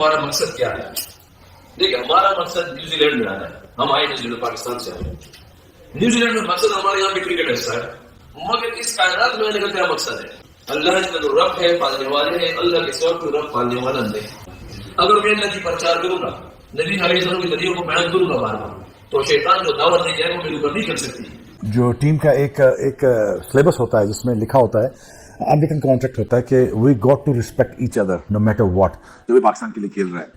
हमारा मकसद क्या है? देखिए, हमारा मकसद न्यूजीलैंड में आना है। हम आए न्यूजीलैंड, पाकिस्तान से आए। न्यूजीलैंड में मकसद हमारे यहाँ पे क्रिकेट ऐसा है, मगर इस कायनात में आने का क्या मकसद है? अल्लाह का जो रब है, पालने वाले है, अल्लाह के सिवा कोई रब पालने वाला नहीं। अगर मैं अल्लाह की प्रचार करूंगा, नबी अलैहिस्सलाम की नबियों को बयान करूंगा बार बार, तो शैतान जो दावत नहीं जाएगा वो मेरे ऊपर नहीं कर सकती। जो टीम का एक सिलेबस होता है जिसमें लिखा होता है, अमेरिकन कॉन्ट्रैक्ट होता है कि we got to respect each other no matter what, जो भी पाकिस्तान के लिए खेल रहा है।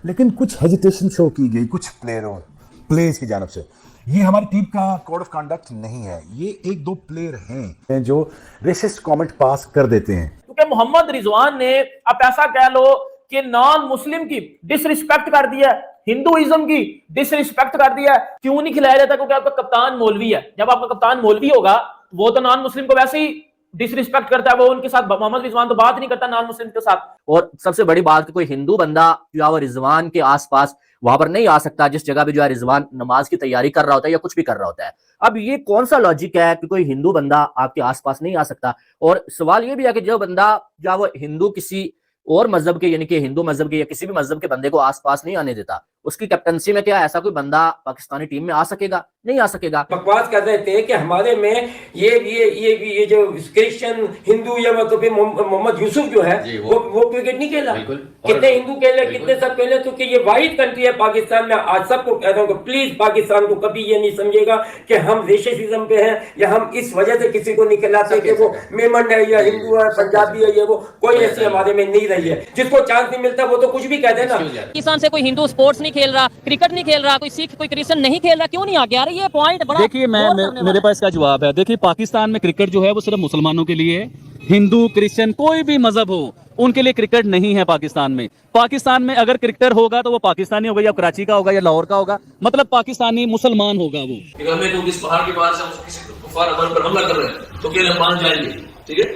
लेकिन कुछ हेजिटेशन शो की गई कुछ प्लेयर्स की जानब से। ये हमारी टीम का कोड ऑफ कंडक्ट नहीं है। ये एक दो प्लेयर हैं जो रेसिस्ट कमेंट पास कर देते हैं। क्योंकि मोहम्मद रिजवान ने, आप ऐसा कह लो कि नॉन मुस्लिम की डिसरिस्पेक्ट कर दिया, हिंदुइज्म की डिसरिस्पेक्ट कर दिया। क्यों नहीं खिलाया जाता? क्योंकि आपका कप्तान मौलवी है। जब आपका कप्तान मौलवी होगा, वो तो नॉन मुस्लिम को वैसे ही डिसरिस्पेक्ट करता है, वो उनके साथ, मोहम्मद रिजवान तो बात नहीं करता नॉन मुस्लिम के साथ। और सबसे बड़ी बात कि कोई हिंदू बंदा जो है वो रिजवान के आसपास वहां पर नहीं आ सकता, जिस जगह पे जो है रिजवान नमाज की तैयारी कर रहा होता है या कुछ भी कर रहा होता है। अब ये कौन सा लॉजिक है कि कोई हिंदू बंदा आपके आसपास नहीं आ सकता? और सवाल ये भी है कि जो बंदा जो है वो हिंदू किसी और मजहब के, यानी कि हिंदू मजहब के या किसी भी मजहब के बंदे को आसपास नहीं आने देता, उसकी कैप्टनसी में क्या ऐसा कोई बंदा पाकिस्तानी टीम में आ सकेगा? नहीं आ सकेगा। बकवास कर रहे थे कि हमारे में ये जो क्रिश्चियन हिंदू या मतलब मोहम्मद यूसुफ जो है वो क्रिकेट नहीं खेला। कितने हिंदू खेले, कितने सब खेले। तो कि ये वाहिद कंट्री है पाकिस्तान में। आज सबको कहता हूँ कि प्लीज पाकिस्तान को कभी ये नहीं समझेगा कि हम रेसिज्म पे हैं या हम इस वजह से किसी को नहीं खिलाते कि वो मेमन है या हिंदू है, पंजाबी है, ये वो कोई ऐसी हमारे में नहीं रही है। जिसको चांस नहीं मिलता वो तो कुछ भी कहते हैं ना। पाकिस्तान से कोई हिंदू स्पोर्ट्स नहीं खेल रहा, क्रिकेट नहीं खेल रहा, कोई सिख कोई क्रिश्चियन नहीं खेल रहा, क्यों नहीं आ गया? ये पॉइंट बड़ा। देखिए, मेरे पास इसका जवाब है। देखिए, पाकिस्तान में क्रिकेट जो है वो सिर्फ मुसलमानों के लिए है। हिंदू क्रिश्चियन कोई भी मजहब हो, उनके लिए क्रिकेट नहीं है पाकिस्तान में। पाकिस्तान में अगर क्रिकेटर होगा तो वो पाकिस्तानी होगा, या कराची का होगा या लाहौर का होगा, मतलब पाकिस्तानी मुसलमान होगा वो। हमें तो इस पहाड़ के पार से किसी कुफार अमल पर हमला कर रहे हैं तो क्या मान जाएंगे? ठीक है,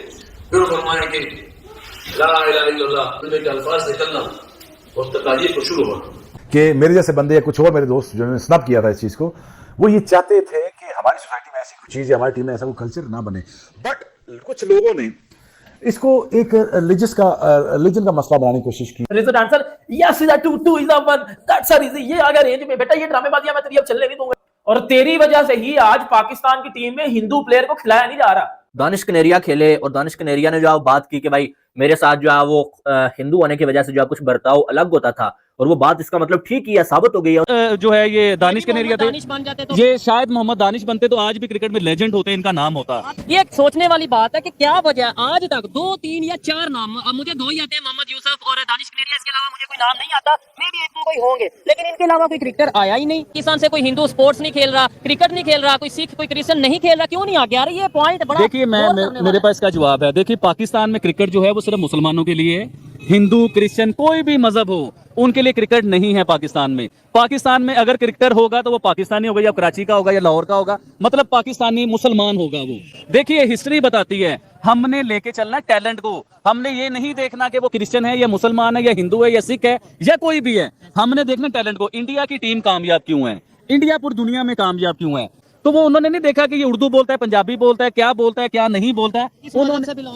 फिर फरमाया कि ला इलाहा इल्लल्लाह के अल्फाज निकलना और तकाजीर को शुरू हुआ कि मेरे जैसे बंदे या कुछ और मेरे दोस्त जिन्होंने स्नैप किया था इस चीज को, वो ये चाहते थे कि हमारी सोसाइटी में ऐसी कुछ चीज, हमारी टीम में ऐसा कोई कल्चर ना बने। बट कुछ लोगों ने इसको एक रिलीजन का मसला बनाने की कोशिश की। Result answer yes is 2 is 1 that's are easy. ये आ गया रेंज में। बेटा ये ड्रामेबाजी मैं तेरी अब चलने नहीं दूंगा। और तेरी वजह से ही आज पाकिस्तान की टीम में हिंदू प्लेयर को खिलाया नहीं जा रहा। दानिश कनेरिया खेले और दानिश कनेरिया ने जो बात की कि भाई मेरे साथ जो है वो हिंदू होने की वजह से जो है कुछ बर्ताव अलग होता था, और वो बात इसका मतलब ठीक ही है, साबित हो गई है। जो है ये दानिश कनेरिया थे, तो ये शायद मोहम्मद दानिश बनते तो आज भी क्रिकेट में लेजेंड होते, इनका नाम होता। ये एक सोचने वाली बात है कि क्या वजह आज तक 2 3 या 4 नाम, मुझे 2 ही आते हैं, मोहम्मद यूसुफ और दानिश कनेरिया, इसके अलावा मुझे कोई नाम नहीं आता। मे भी एक कोई होंगे, लेकिन इनके अलावा कोई क्रिकेटर आया ही नहीं। पाकिस्तान से कोई हिंदू स्पोर्ट्स नहीं खेल रहा, क्रिकेट नहीं खेल रहा, कोई सिख कोई क्रिश्चियन नहीं खेल रहा, क्यों नहीं आ गया? ये पॉइंट बड़ा। देखिए, मेरे पास इसका जवाब है। देखिए, पाकिस्तान में क्रिकेट जो है वो सिर्फ मुसलमानों के लिए है। हिंदू क्रिश्चियन कोई भी मजहब हो, उनके लिए क्रिकेट नहीं है पाकिस्तान में। पाकिस्तान में अगर क्रिकेटर होगा तो वो पाकिस्तानी होगा, या कराची का होगा या लाहौर का होगा, मतलब पाकिस्तानी मुसलमान होगा वो। देखिए, हिस्ट्री बताती है, हमने लेके चलना टैलेंट को। हमने ये नहीं देखना कि वो क्रिश्चियन है या मुसलमान है या हिंदू है या सिख है या कोई भी है, हमने देखना टैलेंट को। इंडिया की टीम कामयाब क्यों है, इंडिया पूरी दुनिया में कामयाब क्यों है, तो वो उन्होंने नहीं देखा कि ये उर्दू बोलता है, पंजाबी बोलता है, क्या बोलता है, क्या नहीं बोलता है।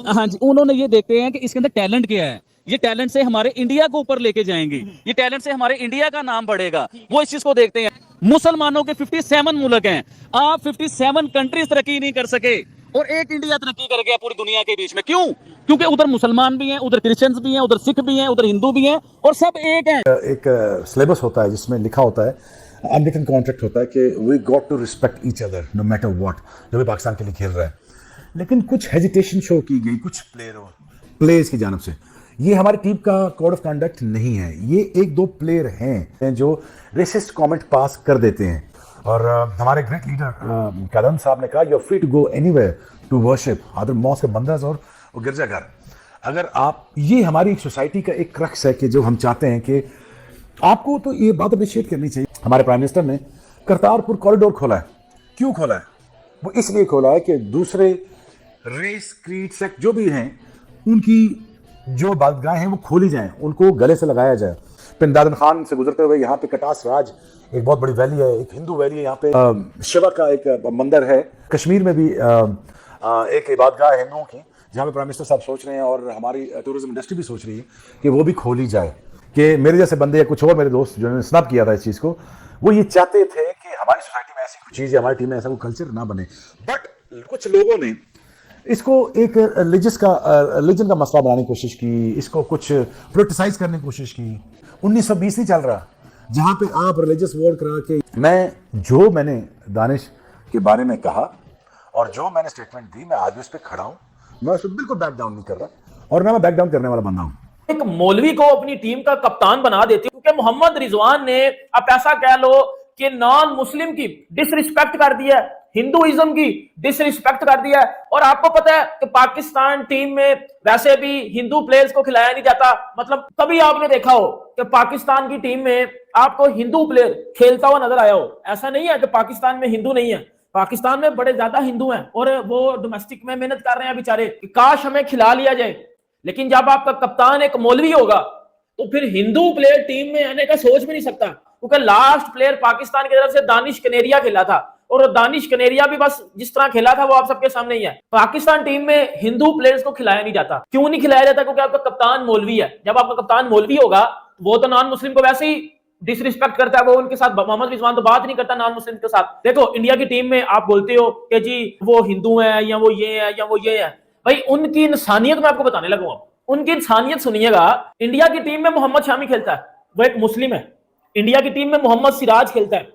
हाँ जी, उन्होंने ये देखते हैं कि इसके अंदर टैलेंट क्या है। ये टैलेंट से हमारे इंडिया को ऊपर लेके जाएंगे, ये टैलेंट से हमारे इंडिया का नाम बढ़ेगा, वो इस चीज को देखते हैं। मुसलमानों के 57 मुल्क हैं, आप 57 कंट्रीज तरक्की नहीं कर सके और एक इंडिया तरक्की कर गया पूरी दुनिया के बीच में। क्यों? क्योंकि उधर मुसलमान भी हैं, उधर क्रिश्चियंस भी हैं, उधर सिख भी हैं, उधर हिंदू भी हैं, और सब एक हैं। एक सिलेबस होता है जिसमें लिखा होता है, अमेरिकन कॉन्ट्रैक्ट होता है कि we got to respect each other no matter what, जो भी पाकिस्तान के लिए खेल रहा है। लेकिन कुछ हेजिटेशन शो की गई कुछ प्लेयर्स की जानब से। ये हमारी टीम का कोड ऑफ कंडक्ट नहीं है। ये एक दो प्लेयर हैं जो रेसिस्ट कमेंट पास कर देते हैं। और हमारे ग्रेट लीडर कदम साहब ने कहा, you are free to go anywhere to worship, other mosque, मंदिर और गिरजाघर। अगर आप, ये हमारी सोसाइटी का एक क्रक्स है कि जो हम चाहते हैं कि आपको तो ये बात अप्रिशिएट करनी चाहिए। हमारे प्राइम मिनिस्टर ने करतारपुर कॉरिडोर खोला है। क्यों खोला है? वो इसलिए खोला है कि दूसरे रेस, क्रीड, सेक्ट जो भी हैं, उनकी जो बादगाहें हैं वो खोली जाएं, उनको गले से लगाया जाए। पिंदादन खान से गुजरते हुए यहाँ पे कटास राज एक बहुत बड़ी वैली है, एक हिंदू वैली है। यहाँ पे शिवा का एक मंदिर है। कश्मीर में भी एक इबादगाह है हिंदुओं की, जहाँ पे प्राइम मिनिस्टर साहब सोच रहे हैं और हमारी टूरिज्म इंडस्ट्री भी सोच रही है कि वो भी खोली जाए। कि मेरे जैसे बंदे या कुछ और मेरे दोस्त जिन्होंने स्नैप किया था इस चीज़ को, वो ये चाहते थे कि हमारी सोसाइटी में ऐसी कुछ चीज़, हमारी टीम में ऐसा कोई कल्चर ना बने। बट कुछ लोगों ने इसको एक रिलीजन का मसला बनाने की कोशिश की, इसको कुछ पोलिटिसाइज करने की कोशिश की। 1920 नहीं चल रहा जहाँ पे आप रिलीजियस वॉर करा के। मैंने दानिश के बारे में कहा और जो मैंने स्टेटमेंट दी, मैं आज भी उस पर खड़ा हूँ, मैं उस पर बिल्कुल बैक डाउन नहीं कर रहा और मैं बैक डाउन करने वाला बंदा हूँ। एक मौलवी को अपनी टीम का कप्तान बना देती, क्योंकि मोहम्मद रिजवान ने आप ऐसा कह लो कि नॉन मुस्लिम की डिसरिस्पेक्ट कर दिया, हिंदुइज्म की डिसरिस्पेक्ट कर दिया। और आपको पता है कि पाकिस्तान टीम में वैसे भी हिंदू प्लेयर्स को खिलाया नहीं जाता। मतलब कभी आपने देखा हो कि पाकिस्तान की टीम में आपको हिंदू प्लेयर खेलता हुआ नजर आया हो? ऐसा नहीं है कि पाकिस्तान में हिंदू नहीं है, पाकिस्तान में बड़े ज्यादा हिंदू हैं और वो डोमेस्टिक में मेहनत कर रहे हैं बेचारे, काश हमें खिला लिया जाए। लेकिन जब आपका कप्तान एक मौलवी होगा तो फिर हिंदू प्लेयर टीम में आने का सोच भी नहीं सकता, क्योंकि लास्ट प्लेयर पाकिस्तान की तरफ से दानिश कनेरिया खेला था और दानिश कनेरिया भी बस जिस तरह खेला था वो आप सबके सामने ही है। पाकिस्तान टीम में हिंदू प्लेयर्स को खिलाया नहीं जाता। क्यों नहीं खिलाया जाता? क्योंकि आपका कप्तान मौलवी है। जब आपका कप्तान मौलवी होगा वो तो नॉन मुस्लिम को वैसे ही डिसरिस्पेक्ट करता है, वो उनके साथ, मोहम्मद रिजवान तो बात नहीं करता नॉन मुस्लिम के साथ। देखो इंडिया की टीम में आप बोलते हो कि जी वो हिंदू है या वो ये है या वो ये है, भाई उनकी इंसानियत मैं आपको बताने लगूंगा। उनकी इंसानियत सुनिएगा। इंडिया की टीम में मोहम्मद शामी खेलता है, वो एक मुस्लिम है। इंडिया की टीम में मोहम्मद सिराज खेलता है,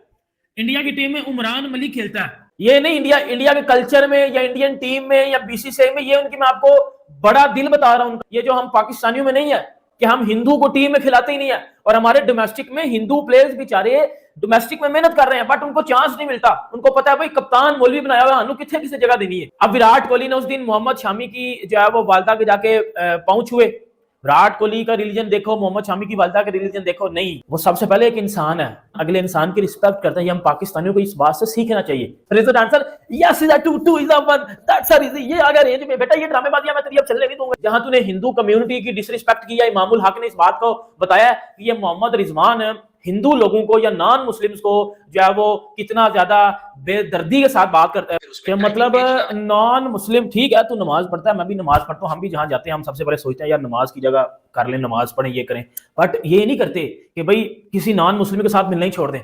इंडिया की टीम में उमरान मलिक खेलता है। ये नहीं इंडिया के कल्चर में या इंडियन टीम में या बीसीसीआई में, ये उनकी मैं आपको बड़ा दिल बता रहा हूं। ये जो हम पाकिस्तानियों में नहीं है कि हम हिंदू को टीम में खिलाते ही नहीं है, और हमारे डोमेस्टिक में हिंदू प्लेयर्स बेचारे डोमेस्टिक में मेहनत कर रहे हैं बट उनको चांस नहीं मिलता। उनको पता है भाई कप्तान मौलवी बनाया हुआ, हनु कितने किसी जगह देनी है। अब विराट कोहली ने उस दिन मोहम्मद शामी की जो है वो वालदा के जाके पहुंच हुए। विराट कोहली का रिलीजन देखो, मोहम्मद शामी की वालदा का रिलीजन देखो, नहीं, वो सबसे पहले एक इंसान है, अगले इंसान की रिस्पेक्ट करता है। हम पाकिस्तानियों को इस बात से सीखना चाहिए। Answer yes is 2 is 1 that's are easy. ये अगर रेंज में बेटा ये ड्रामेबाजियां मैं तेरी अब चलने नहीं दूंगा। जहां तूने हिंदू कम्युनिटी की डिसरिस्पेक्ट किया, इमामुल हक ने इस बात को बताया कि ये मोहम्मद रिजवान हिंदू लोगों को या नॉन मुस्लिम्स को जो है वो कितना ज्यादा बेदर्दी के साथ बात करता है कि मतलब नॉन मुस्लिम, ठीक है तू नमाज पढ़ता है, मैं भी नमाज पढ़ता हूँ, हम भी जहां जाते हैं हम सबसे पहले सोचते हैं यार नमाज की जगह कर लें, नमाज पढ़ें, ये करें। बट ये नहीं करते कि भाई किसी नॉन मुस्लिम के साथ मिलना ही छोड़ दें,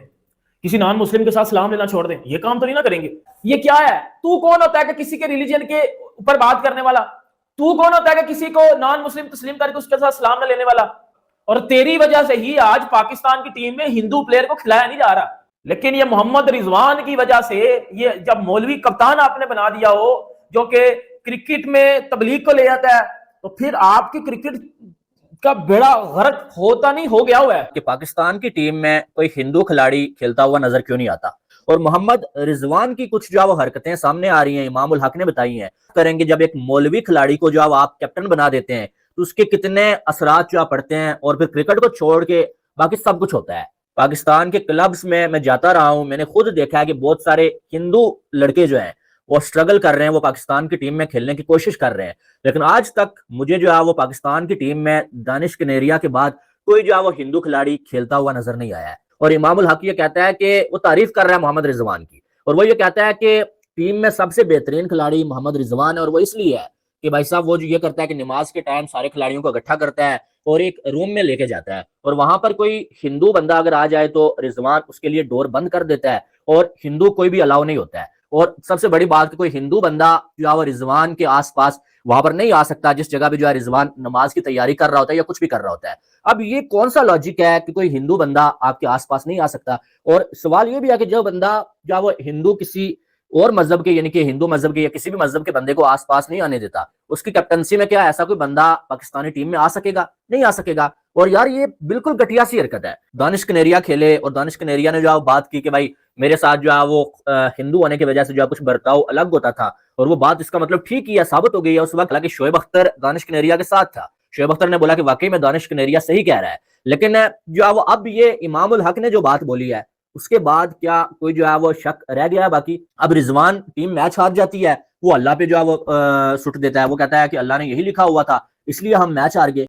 किसी नॉन मुस्लिम के साथ सलाम लेना छोड़ दें। ये काम तो नहीं ना करेंगे। ये क्या है? तू कौन होता है कि किसी के रिलीजन के ऊपर बात करने वाला? तू कौन होता है कि किसी को नॉन मुस्लिम तस्लीम करके उसके साथ सलाम न लेने वाला? और तेरी वजह से ही आज पाकिस्तान की टीम में हिंदू प्लेयर को खिलाया नहीं जा रहा। लेकिन ये मोहम्मद रिजवान की वजह से, ये जब मौलवी कप्तान आपने बना दिया हो जो कि क्रिकेट में तबलीग को ले जाता है, तो फिर आपकी क्रिकेट का बेड़ा गर्क होता नहीं हो गया हुआ है कि पाकिस्तान की टीम में कोई हिंदू खिलाड़ी खेलता हुआ नजर क्यों नहीं आता। और मोहम्मद रिजवान की कुछ जो हरकतें सामने आ रही हैं, इमामुल हक ने बताई हैं, करेंगे जब एक मौलवी खिलाड़ी को जो आप कैप्टन बना देते हैं तो उसके कितने असरात जो पड़ते हैं, और फिर क्रिकेट को छोड़ के बाकी सब कुछ होता है। पाकिस्तान के क्लब्स में मैं जाता रहा हूं, मैंने खुद देखा है कि बहुत सारे हिंदू लड़के जो हैं वो स्ट्रगल कर रहे हैं, वो पाकिस्तान की टीम में खेलने की कोशिश कर रहे हैं। लेकिन आज तक मुझे जो है वो पाकिस्तान की टीम में दानिश कनेरिया के बाद कोई जो है वो हिंदू खिलाड़ी खेलता हुआ नजर नहीं आया है। और इमामुल हक ये कहता है कि वो तारीफ कर रहा है मोहम्मद रिजवान की, और वो ये कहता है कि टीम में सबसे बेहतरीन खिलाड़ी मोहम्मद रिजवान है। और वो इसलिए है कि भाई साहब वो जो ये करता है कि नमाज के टाइम सारे खिलाड़ियों को इकट्ठा करता है और एक रूम में लेके जाता है, और वहां पर कोई हिंदू बंदा अगर आ जाए तो रिजवान उसके लिए डोर बंद कर देता है, और हिंदू कोई भी अलाउ नहीं होता है। और सबसे बड़ी बात कि कोई हिंदू बंदा जो है वो रिजवान के आसपास वहां पर नहीं आ सकता जिस जगह पे जो है रिजवान नमाज की तैयारी कर रहा होता है या कुछ भी कर रहा होता है। अब ये कौन सा लॉजिक है कि कोई हिंदू बंदा आपके आसपास नहीं आ सकता? और सवाल ये भी है कि जो बंदा जो है वो हिंदू किसी और मजहब के, यानी कि हिंदू मजहब के या किसी भी मजहब के बंदे को आसपास नहीं आने देता, उसकी कैप्टनसी में क्या ऐसा कोई बंदा पाकिस्तानी टीम में आ सकेगा? नहीं आ सकेगा। और यार ये बिल्कुल घटिया सी हरकत है। दानिश कनेरिया खेले और दानिश कनेरिया ने जो बात की कि भाई मेरे साथ जो है वो हिंदू होने की वजह से जो कुछ बर्ताव अलग होता था, और वो बात इसका मतलब ठीक ही है, साबित हो गई है उस वक्त। हालांकि शोएब अख्तर दानिश कनेरिया के साथ था, शोएब अख्तर ने बोला कि वाकई में दानिश कनेरिया सही कह रहा है। लेकिन जो है वो अब ये इमामुल हक ने जो बात बोली है उसके बाद क्या कोई जो है वो शक रह गया है बाकी? अब रिजवान टीम मैच हार जाती है, वो अल्लाह पे जो है वो सुट देता है, वो कहता है कि अल्लाह ने यही लिखा हुआ था इसलिए हम मैच हार गए।